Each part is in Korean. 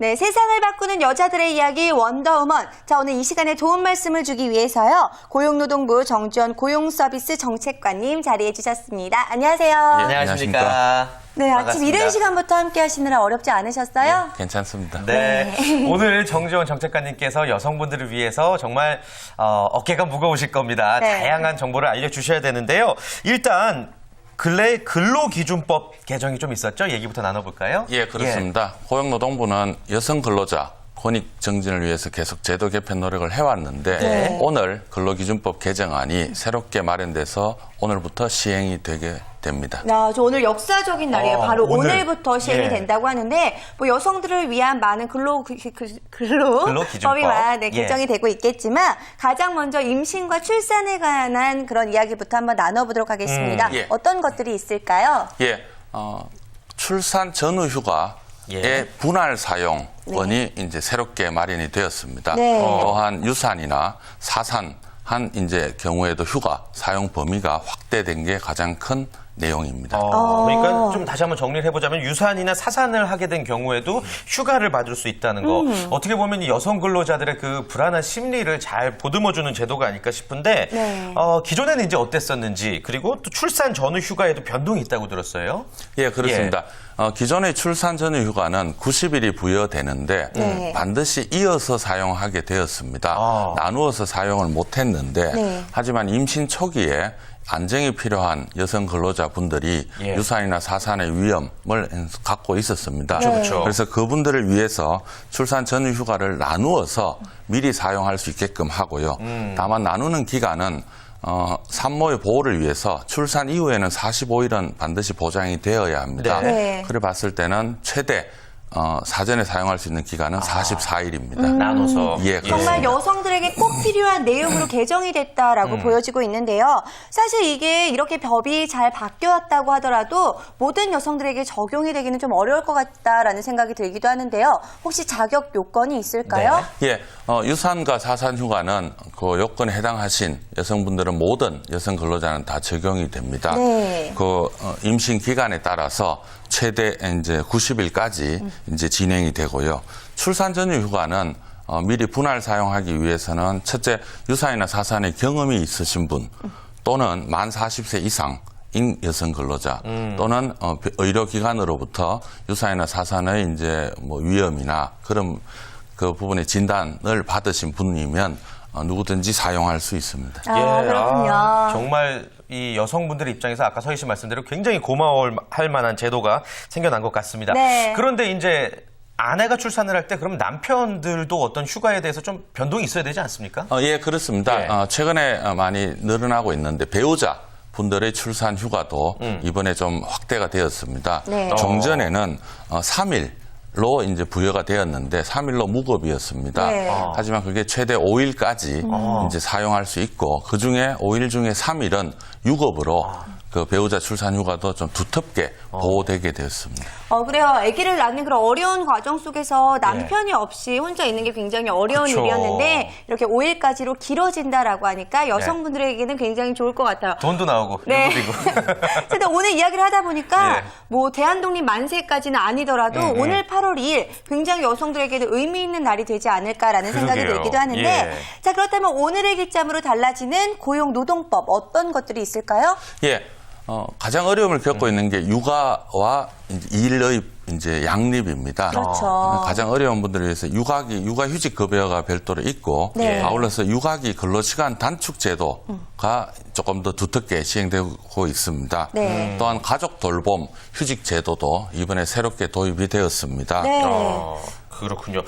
네, 세상을 바꾸는 여자들의 이야기 원더우먼. 자, 오늘 이 시간에 도움 말씀을 주기 위해서요. 고용노동부 정주원 고용서비스 정책관님 자리해 주셨습니다. 안녕하세요. 네, 안녕하십니까. 네, 아침 반갑습니다. 이른 시간부터 함께 하시느라 어렵지 않으셨어요? 네, 괜찮습니다. 네. 오늘 정주원 정책관님께서 여성분들을 위해서 정말 어깨가 무거우실 겁니다. 네. 다양한 정보를 알려주셔야 되는데요. 일단 근래 근로기준법 개정이 좀 있었죠? 얘기부터 나눠볼까요? 예, 그렇습니다. 고용노동부는 여성 근로자 권익 정진을 위해서 계속 제도 개편 노력을 해왔는데 네. 오늘 근로기준법 개정안이 새롭게 마련돼서 오늘부터 시행이 되게 됩니다. 야, 저 오늘 역사적인 날이에요. 바로 오늘. 오늘부터 시행이 예. 된다고 하는데 뭐 여성들을 위한 많은 근로기준법이 예. 개정이 되고 있겠지만 가장 먼저 임신과 출산에 관한 그런 이야기부터 한번 나눠보도록 하겠습니다. 예. 어떤 것들이 있을까요? 예, 출산 전후 휴가의 예. 분할 사용권이 이제 새롭게 마련이 되었습니다. 네. 또한 유산이나 사산한 이제 경우에도 휴가 사용 범위가 확대된 게 가장 큰 내용입니다. 그러니까 좀 다시 한번 정리를 해보자면 유산이나 사산을 하게 된 경우에도 휴가를 받을 수 있다는 거. 어떻게 보면 이 여성 근로자들의 그 불안한 심리를 잘 보듬어주는 제도가 아닐까 싶은데 네. 기존에는 이제 어땠었는지 그리고 또 출산 전후 휴가에도 변동이 있다고 들었어요. 예, 그렇습니다. 기존의 출산 전후 휴가는 90일이 부여되는데 네. 반드시 이어서 사용하게 되었습니다. 나누어서 사용을 못했는데 네. 하지만 임신 초기에 안정이 필요한 여성 근로자분들이 예. 유산이나 사산의 위험을 갖고 있었습니다. 그렇죠. 그래서 그분들을 위해서 출산 전후 휴가를 나누어서 미리 사용할 수 있게끔 하고요. 다만 나누는 기간은 산모의 보호를 위해서 출산 이후에는 45일은 반드시 보장이 되어야 합니다. 네. 그래 봤을 때는 최대 사전에 사용할 수 있는 기간은 44일입니다. 나눠서. 예, 정말 그렇습니다. 여성들에게 꼭 필요한 내용으로 개정이 됐다라고 보여지고 있는데요. 사실 이게 이렇게 법이 잘 바뀌었다고 하더라도 모든 여성들에게 적용이 되기는 좀 어려울 것 같다라는 생각이 들기도 하는데요. 혹시 자격 요건이 있을까요? 예, 유산과 사산 휴가는 그 요건에 해당하신 여성분들은 모든 여성 근로자는 다 적용이 됩니다. 네. 그 임신 기간에 따라서 최대 이제 90일까지 이제 진행이 되고요. 출산 전후 휴가는 미리 분할 사용하기 위해서는 첫째 유산이나 사산의 경험이 있으신 분 또는 만 40세 이상인 여성 근로자 또는 의료기관으로부터 유산이나 사산의 이제 뭐 위험이나 그런 그 부분의 진단을 받으신 분이면 누구든지 사용할 수 있습니다. 그렇군요. 정말 이 여성분들의 입장에서 아까 서희 씨 말씀대로 굉장히 고마워할 만한 제도가 생겨난 것 같습니다. 네. 그런데 이제 아내가 출산을 할 때 그럼 남편들도 어떤 휴가에 대해서 좀 변동이 있어야 되지 않습니까? 예, 그렇습니다. 예. 최근에 많이 늘어나고 있는데 배우자 분들의 출산 휴가도 이번에 좀 확대가 되었습니다. 네. 종전에는 3일로 이제 부여가 되었는데 3일로 무급이었습니다. 네. 하지만 그게 최대 5일까지 이제 사용할 수 있고 그 중에 5일 중에 3일은 유급으로 그 배우자 출산 휴가도 좀 두텁게 보호되게 되었습니다. 그래요. 아기를 낳는 그런 어려운 과정 속에서 남편이 없이 혼자 있는 게 굉장히 어려운 그쵸. 일이었는데 이렇게 5일까지로 길어진다라고 하니까 여성분들에게는 굉장히 좋을 것 같아요. 돈도 나오고 네. 유급이고. 근데 오늘 이야기를 하다 보니까 예. 뭐 대한독립 만세까지는 아니더라도 오늘 8월 2일 굉장히 여성들에게도 의미 있는 날이 되지 않을까라는 생각이 그러게요. 들기도 하는데 예. 자, 그렇다면 오늘의 기점으로 달라지는 고용노동법 어떤 것들이 있을까요? 예. 가장 어려움을 겪고 있는 게 육아와 일의 이제 양립입니다. 그렇죠. 가장 어려운 분들을 위해서 육아휴직 급여가 별도로 있고 네. 아울러서 육아기 근로시간 단축 제도가 조금 더 두텁게 시행되고 있습니다. 네. 또한 가족 돌봄 휴직 제도도 이번에 새롭게 도입이 되었습니다. 네. 그렇군요.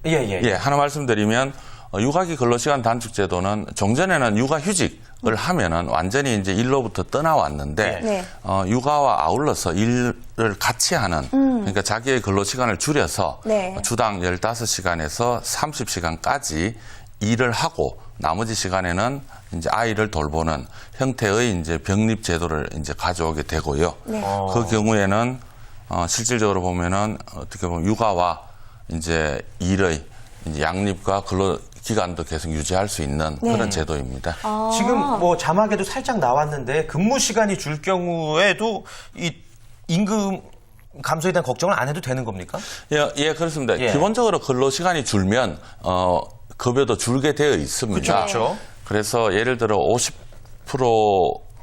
예. 하나 말씀드리면 육아기 근로시간 단축 제도는 종전에는 육아휴직을 하면은 완전히 이제 일로부터 떠나왔는데 네. 육아와 아울러서 일을 같이 하는 그러니까 자기의 근로시간을 줄여서 네. 주당 15시간에서 30시간까지 일을 하고 나머지 시간에는 이제 아이를 돌보는 형태의 이제 병립 제도를 이제 가져오게 되고요. 네. 그 경우에는 실질적으로 보면은 어떻게 보면 육아와 이제 일의 이제 양립과 근로 기간도 계속 유지할 수 있는 그런 제도입니다. 지금 뭐 자막에도 살짝 나왔는데 근무 시간이 줄 경우에도 이 임금 감소에 대한 걱정을 안 해도 되는 겁니까? 예, 그렇습니다. 예. 기본적으로 근로시간이 줄면 급여도 줄게 되어 있습니다. 그렇죠. 그래서 예를 들어 50%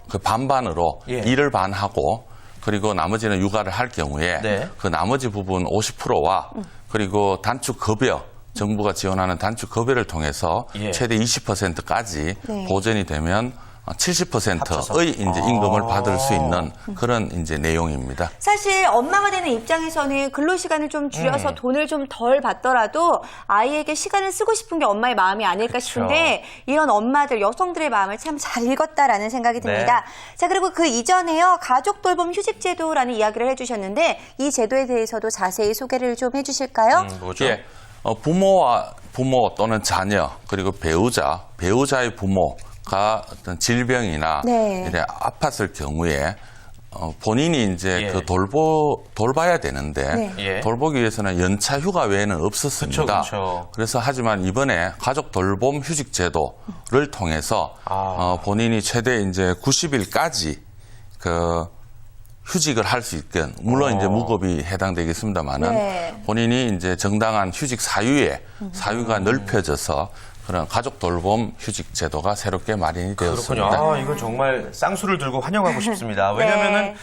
그 반반으로 예. 일을 반하고 그리고 나머지는 육아를 할 경우에 네. 그 나머지 부분 50%와 그리고 단축 급여 정부가 지원하는 단축 급여를 통해서 예. 최대 20%까지 네. 보전이 되면 70%의 합쳐서. 이제 임금을 받을 수 있는 그런 이제 내용입니다. 사실 엄마가 되는 입장에서는 근로시간을 좀 줄여서 돈을 좀 덜 받더라도 아이에게 시간을 쓰고 싶은 게 엄마의 마음이 아닐까 싶은데 이런 엄마들, 여성들의 마음을 참 잘 읽었다라는 생각이 듭니다. 자, 그리고 그 이전에요. 가족 돌봄 휴직 제도라는 이야기를 해주셨는데 이 제도에 대해서도 자세히 소개를 좀 해주실까요? 뭐죠? 예, 부모 또는 자녀 그리고 배우자의 부모가 어떤 질병이나 네. 이래 아팠을 경우에 본인이 이제 예. 그 돌봐야 되는데 네. 예. 돌보기 위해서는 연차 휴가 외에는 없었습니다. 그쵸. 그래서 하지만 이번에 가족 돌봄 휴직 제도를 통해서 본인이 최대 이제 90일까지 그 휴직을 할 수 있게 물론 이제 무급이 해당되겠습니다만은 네. 본인이 이제 정당한 휴직 사유가 넓혀져서 그런 가족 돌봄 휴직 제도가 새롭게 마련이 그렇군요. 되었습니다. 이건 정말 쌍수를 들고 환영하고 싶습니다. 왜냐면은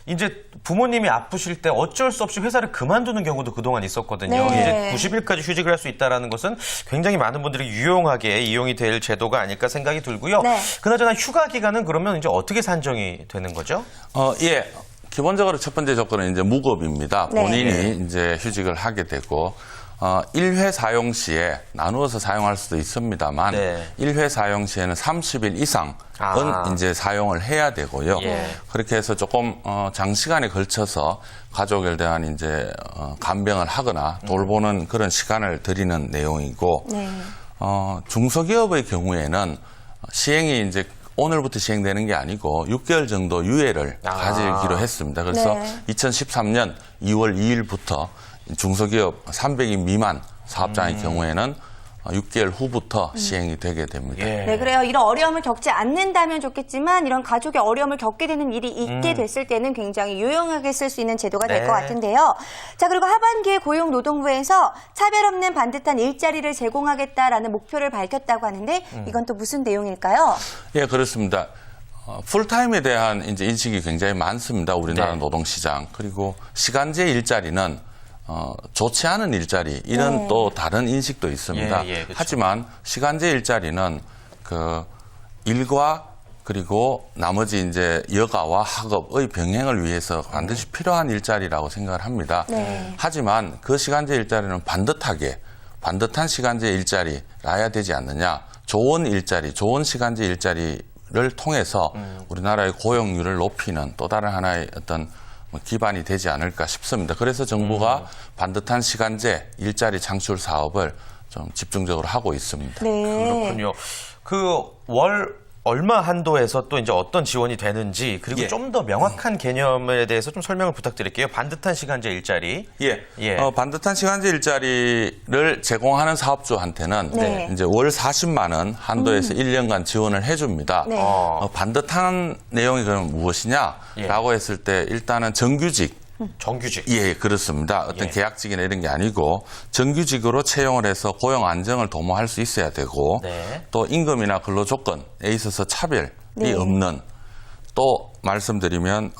이제 부모님이 아프실 때 어쩔 수 없이 회사를 그만두는 경우도 그동안 있었거든요. 네. 이제 90일까지 휴직을 할 수 있다는 것은 굉장히 많은 분들이 유용하게 이용이 될 제도가 아닐까 생각이 들고요. 네. 그나저나 휴가 기간은 그러면 이제 어떻게 산정이 되는 거죠? 예. 기본적으로 첫 번째 조건은 이제 무급입니다. 네. 본인이 이제 휴직을 하게 되고 1회 사용 시에 나누어서 사용할 수도 있습니다만 네. 1회 사용 시에는 30일 이상은 이제 사용을 해야 되고요. 예. 그렇게 해서 조금 장시간에 걸쳐서 가족에 대한 이제 간병을 하거나 돌보는 그런 시간을 드리는 내용이고 네. 중소기업의 경우에는 시행이 이제 오늘부터 시행되는 게 아니고 6개월 정도 유예를 가지기로 했습니다. 그래서 네. 2013년 2월 2일부터 중소기업 300인 미만 사업장의 경우에는 6개월 후부터 시행이 되게 됩니다. 예. 네, 그래요. 이런 어려움을 겪지 않는다면 좋겠지만 이런 가족의 어려움을 겪게 되는 일이 있게 됐을 때는 굉장히 유용하게 쓸 수 있는 제도가 될 네. 것 같은데요. 자, 그리고 하반기에 고용노동부에서 차별 없는 반듯한 일자리를 제공하겠다라는 목표를 밝혔다고 하는데 이건 또 무슨 내용일까요? 예, 그렇습니다. 풀타임에 대한 이제 인식이 굉장히 많습니다. 우리나라 네. 노동시장. 그리고 시간제 일자리는 좋지 않은 일자리 이런 네. 또 다른 인식도 있습니다. 예, 그렇죠. 하지만 시간제 일자리는 그 일과 그리고 나머지 이제 여가와 학업의 병행을 위해서 반드시 필요한 일자리라고 생각을 합니다. 네. 하지만 그 시간제 일자리는 반듯한 시간제 일자리라야 되지 않느냐. 좋은 일자리, 좋은 시간제 일자리를 통해서 우리나라의 고용률을 높이는 또 다른 하나의 어떤 기반이 되지 않을까 싶습니다. 그래서 정부가 반듯한 시간제 일자리 창출 사업을 좀 집중적으로 하고 있습니다. 네. 그렇군요. 그 월 얼마 한도에서 또 이제 어떤 지원이 되는지 그리고 예. 좀 더 명확한 개념에 대해서 좀 설명을 부탁드릴게요. 반듯한 시간제 일자리. 예. 반듯한 시간제 일자리를 제공하는 사업주한테는 네. 이제 월 40만 원 한도에서 1년간 지원을 해줍니다. 네. 반듯한 내용이 그럼 무엇이냐라고 했을 때 일단은 정규직. 정규직. 예, 그렇습니다. 어떤 예. 계약직이나 이런 게 아니고 정규직으로 채용을 해서 고용 안정을 도모할 수 있어야 되고 네. 또 임금이나 근로 조건에 있어서 차별이 네. 없는 또 말씀드리면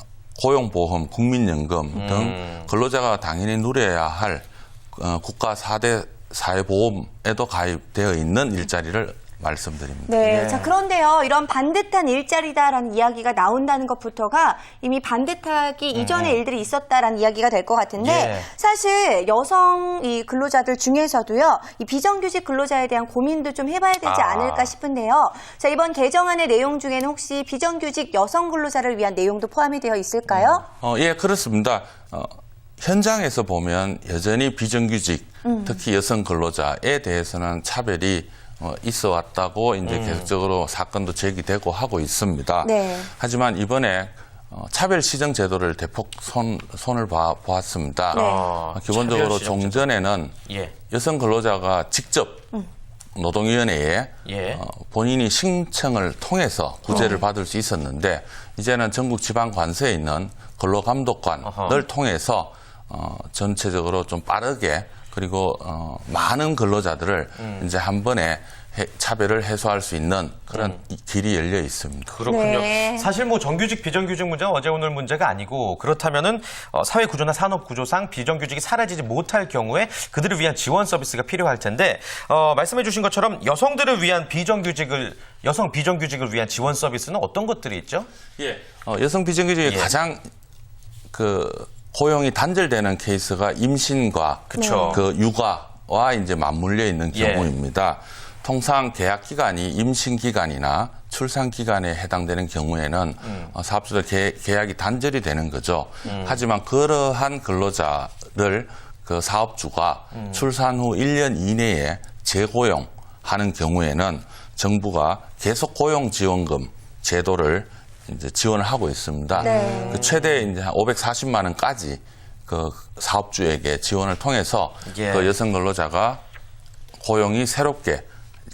고용보험, 국민연금 등 근로자가 당연히 누려야 할 국가 4대 사회보험에도 가입되어 있는 일자리를 말씀드립니다. 네. 네. 자, 그런데요. 이런 반듯한 일자리다라는 이야기가 나온다는 것부터가 이미 반듯하기 이전의 일들이 있었다라는 이야기가 될 것 같은데 예. 사실 여성 이 근로자들 중에서도요. 이 비정규직 근로자에 대한 고민도 좀 해봐야 되지 않을까 싶은데요. 자, 이번 개정안의 내용 중에는 혹시 비정규직 여성 근로자를 위한 내용도 포함이 되어 있을까요? 예, 그렇습니다. 현장에서 보면 여전히 비정규직, 특히 여성 근로자에 대해서는 차별이 있어 왔다고 이제 계속적으로 사건도 제기되고 하고 있습니다. 네. 하지만 이번에 차별 시정 제도를 대폭 손을 보았습니다. 네. 기본적으로 차별 시정 종전에는 예. 여성 근로자가 직접 노동위원회에 예. 본인이 신청을 통해서 구제를 받을 수 있었는데 이제는 전국 지방 관서에 있는 근로감독관을 어허. 통해서 전체적으로 좀 빠르게 그리고 많은 근로자들을 이제 한 번에 차별을 해소할 수 있는 그런 길이 열려 있습니다. 그렇군요. 네. 사실 뭐 정규직, 비정규직 문제는 어제 오늘 문제가 아니고 그렇다면은 사회 구조나 산업 구조상 비정규직이 사라지지 못할 경우에 그들을 위한 지원 서비스가 필요할 텐데 말씀해 주신 것처럼 여성 비정규직을 위한 지원 서비스는 어떤 것들이 있죠? 예. 여성 비정규직이 가장 고용이 단절되는 케이스가 임신과 그쵸. 육아와 이제 맞물려 있는 경우입니다. 통상 계약 기간이 임신 기간이나 출산 기간에 해당되는 경우에는 사업주들 계약이 단절이 되는 거죠. 하지만 그러한 근로자를 그 사업주가 출산 후 1년 이내에 재고용하는 경우에는 정부가 계속 고용지원금 제도를 이제 지원을 하고 있습니다. 네. 그 최대 이제 한 540만 원까지 그 사업주에게 지원을 통해서 그 여성 근로자가 고용이 새롭게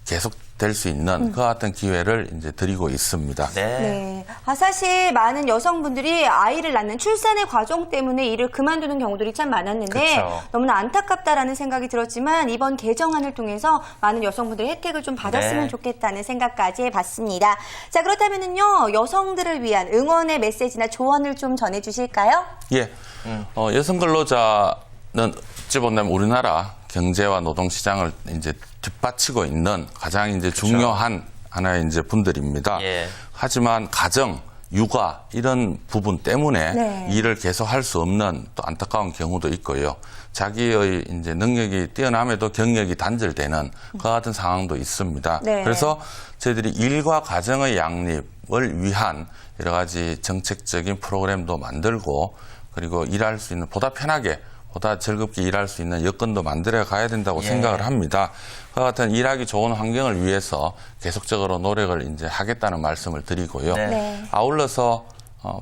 계속될 수 있는 그 같은 기회를 이제 드리고 있습니다. 네. 사실 많은 여성분들이 아이를 낳는 출산의 과정 때문에 일을 그만두는 경우들이 참 많았는데 그쵸. 너무나 안타깝다라는 생각이 들었지만 이번 개정안을 통해서 많은 여성분들이 혜택을 좀 받았으면 네. 좋겠다는 생각까지 해봤습니다. 자, 그렇다면은요, 여성들을 위한 응원의 메시지나 조언을 좀 전해주실까요? 예. 여성 근로자는 어찌 본다면 우리나라 경제와 노동 시장을 이제 뒷받치고 있는 가장 이제 중요한 하나의 이제 분들입니다. 예. 하지만 가정, 육아 이런 부분 때문에 네. 일을 계속 할 수 없는 또 안타까운 경우도 있고요. 자기의 이제 능력이 뛰어남에도 경력이 단절되는 그 같은 상황도 있습니다. 네. 그래서 저희들이 일과 가정의 양립을 위한 여러 가지 정책적인 프로그램도 만들고 그리고 일할 수 있는 보다 편하게 보다 즐겁게 일할 수 있는 여건도 만들어 가야 된다고 생각을 합니다. 그와 같은 일하기 좋은 환경을 위해서 계속적으로 노력을 이제 하겠다는 말씀을 드리고요. 네. 아울러서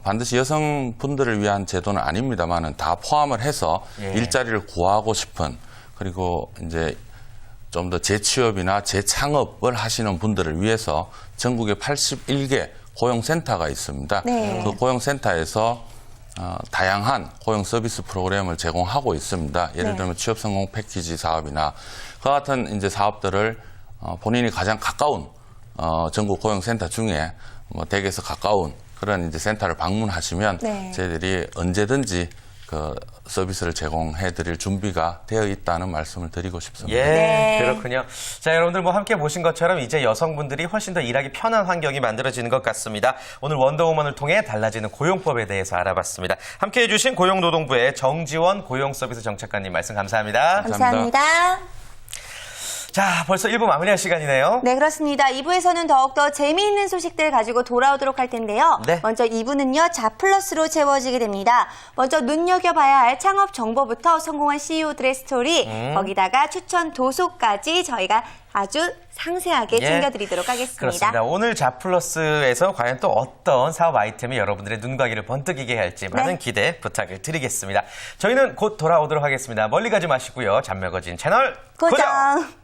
반드시 여성분들을 위한 제도는 아닙니다만은 다 포함을 해서 일자리를 구하고 싶은 그리고 이제 좀 더 재취업이나 재창업을 하시는 분들을 위해서 전국에 81개 고용센터가 있습니다. 네. 그 고용센터에서 다양한 고용 서비스 프로그램을 제공하고 있습니다. 예를 들면 취업 성공 패키지 사업이나 그와 같은 이제 사업들을 본인이 가장 가까운 전국 고용센터 중에 뭐 댁에서 가까운 그런 이제 센터를 방문하시면 네. 저희들이 언제든지 그 서비스를 제공해 드릴 준비가 되어 있다는 말씀을 드리고 싶습니다. 예, 네. 그렇군요. 자, 여러분들 뭐 함께 보신 것처럼 이제 여성분들이 훨씬 더 일하기 편한 환경이 만들어지는 것 같습니다. 오늘 원더우먼을 통해 달라지는 고용법에 대해서 알아봤습니다. 함께 해주신 고용노동부의 정지원 고용서비스 정책관님 말씀 감사합니다. 감사합니다. 자, 벌써 1부 마무리할 시간이네요. 네, 그렇습니다. 2부에서는 더욱더 재미있는 소식들 가지고 돌아오도록 할 텐데요. 네. 먼저 2부는요, 자플러스로 채워지게 됩니다. 먼저 눈여겨봐야 할 창업 정보부터 성공한 CEO들의 스토리, 거기다가 추천 도서까지 저희가 아주 상세하게 챙겨드리도록 하겠습니다. 그렇습니다. 오늘 자플러스에서 과연 또 어떤 사업 아이템이 여러분들의 눈과 귀를 번뜩이게 할지 많은 기대 부탁을 드리겠습니다. 저희는 곧 돌아오도록 하겠습니다. 멀리 가지 마시고요. 잡매거진 채널 고정.